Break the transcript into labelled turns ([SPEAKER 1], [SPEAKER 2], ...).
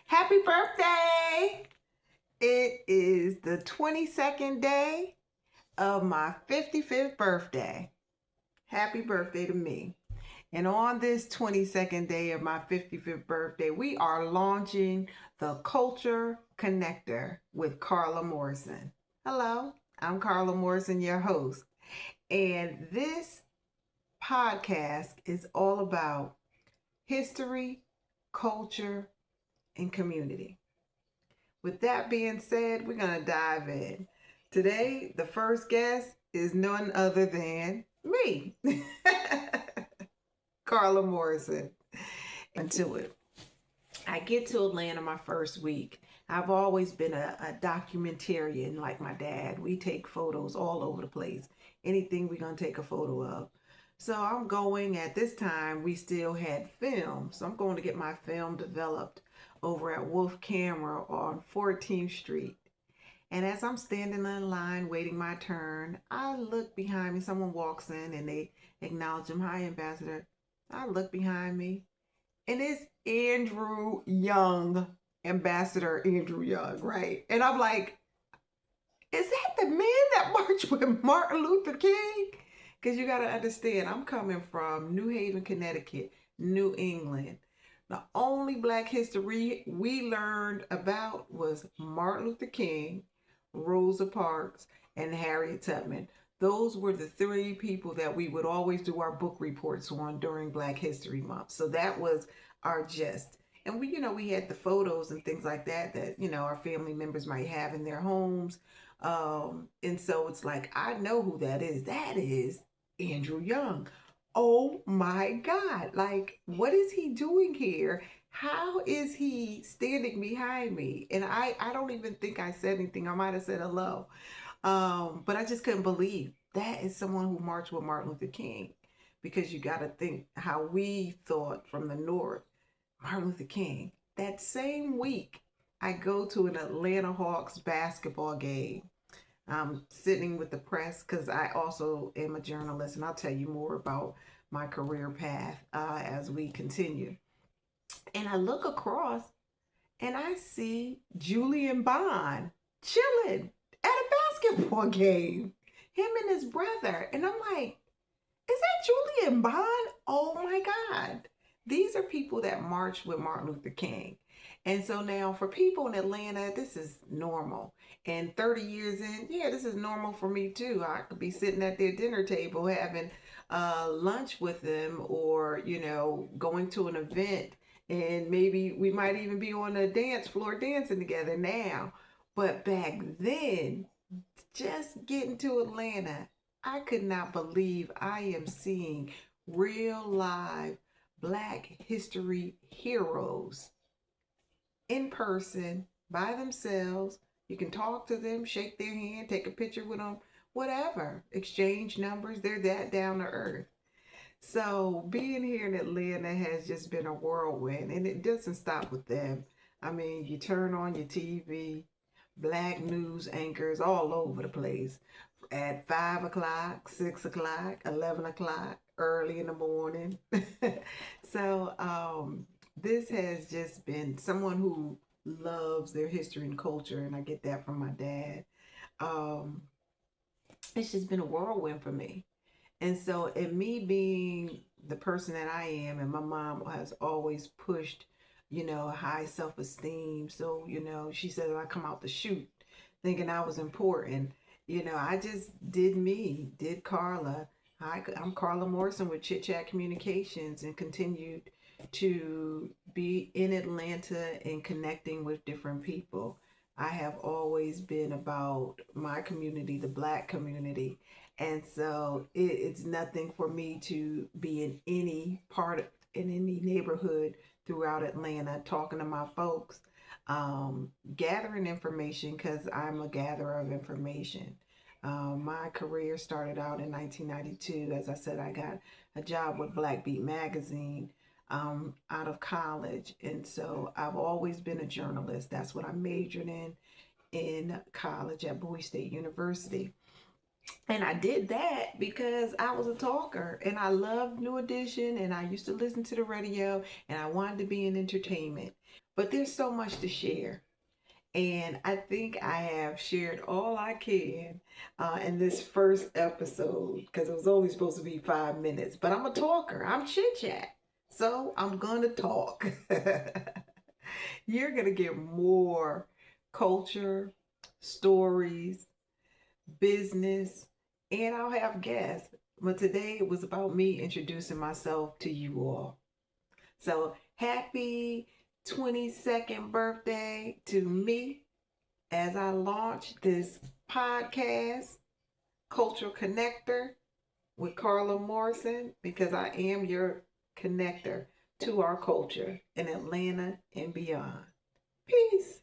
[SPEAKER 1] Happy birthday! It is the 22nd day of my 55th birthday. Happy birthday to me. And on this 22nd day of my 55th birthday, we are launching the Culture Connector with Carla Morrison. Hello, I'm Carla Morrison, your host. And this podcast is all about history, culture, and community. With that being said, we're going to dive in. Today, the first guest is none other than me, Carla Morrison. Into it. I get to Atlanta my first week. I've always been a documentarian like my dad. We take photos all over the place. Anything we're going to take a photo of. So I'm going at this time, we still had film. So I'm going to get my film developed over at Wolf Camera on 14th Street. And as I'm standing in line waiting my turn, I look behind me. Someone walks in and they acknowledge him. Hi, Ambassador. I look behind me and it's Andrew Young, Ambassador Andrew Young, right? And I'm like, is that the man that marched with Martin Luther King? Because you got to understand, I'm coming from New Haven, Connecticut, New England. The only Black history we learned about was Martin Luther King, Rosa Parks, and Harriet Tubman. Those were the three people that we would always do our book reports on during Black History Month. So that was our gist. And we had the photos and things like that our family members might have in their homes. And so it's like, I know who that is. That is Andrew Young. Oh my God. Like, what is he doing here? How is he standing behind me? And I don't even think I said anything. I might have said hello. But I just couldn't believe that is someone who marched with Martin Luther King. Because you got to think how we thought from the North. Martin Luther King. That same week, I go to an Atlanta Hawks basketball game. I'm sitting with the press because I also am a journalist, and I'll tell you more about my career path as we continue. And I look across and I see Julian Bond chilling at a basketball game, him and his brother. And I'm like, is that Julian Bond? Oh my God. These are people that marched with Martin Luther King. And so now for people in Atlanta, this is normal. And 30 years in, yeah, this is normal for me too. I could be sitting at their dinner table having lunch with them or, going to an event. And maybe we might even be on a dance floor dancing together now. But back then, just getting to Atlanta, I could not believe I am seeing real live Black history heroes in person by themselves. You can talk to them, shake their hand, take a picture with them, whatever. Exchange numbers. They're that down to earth. So being here in Atlanta has just been a whirlwind, and it doesn't stop with them. I mean, you turn on your TV, Black news anchors all over the place at 5 o'clock, 6 o'clock, 11 o'clock, early in the morning. So this has just been someone who loves their history and culture, and I get that from my dad. Um, it's just been a whirlwind for me. And so, in me being the person that I am, and my mom has always pushed, high self esteem. So, she said I come out the chute thinking I was important. I just did me, did Carla. I'm Carla Morrison with Chit Communications and continued to be in Atlanta and connecting with different people. I have always been about my community, the Black community. And so it's nothing for me to be in any in any neighborhood throughout Atlanta, talking to my folks, gathering information because I'm a gatherer of information. My career started out in 1992. As I said, I got a job with Black Beat Magazine out of college. And so I've always been a journalist. That's what I majored in college at Bowie State University. And I did that because I was a talker and I loved New Edition and I used to listen to the radio and I wanted to be in entertainment. But there's so much to share. And I think I have shared all I can in this first episode because it was only supposed to be 5 minutes. But I'm a talker, I'm chit chat. So I'm going to talk. You're going to get more culture, stories, business, and I'll have guests. But today it was about me introducing myself to you all. So happy 22nd birthday to me as I launch this podcast, Cultural Connector with Carla Morrison, because I am your connector to our culture in Atlanta and beyond. Peace.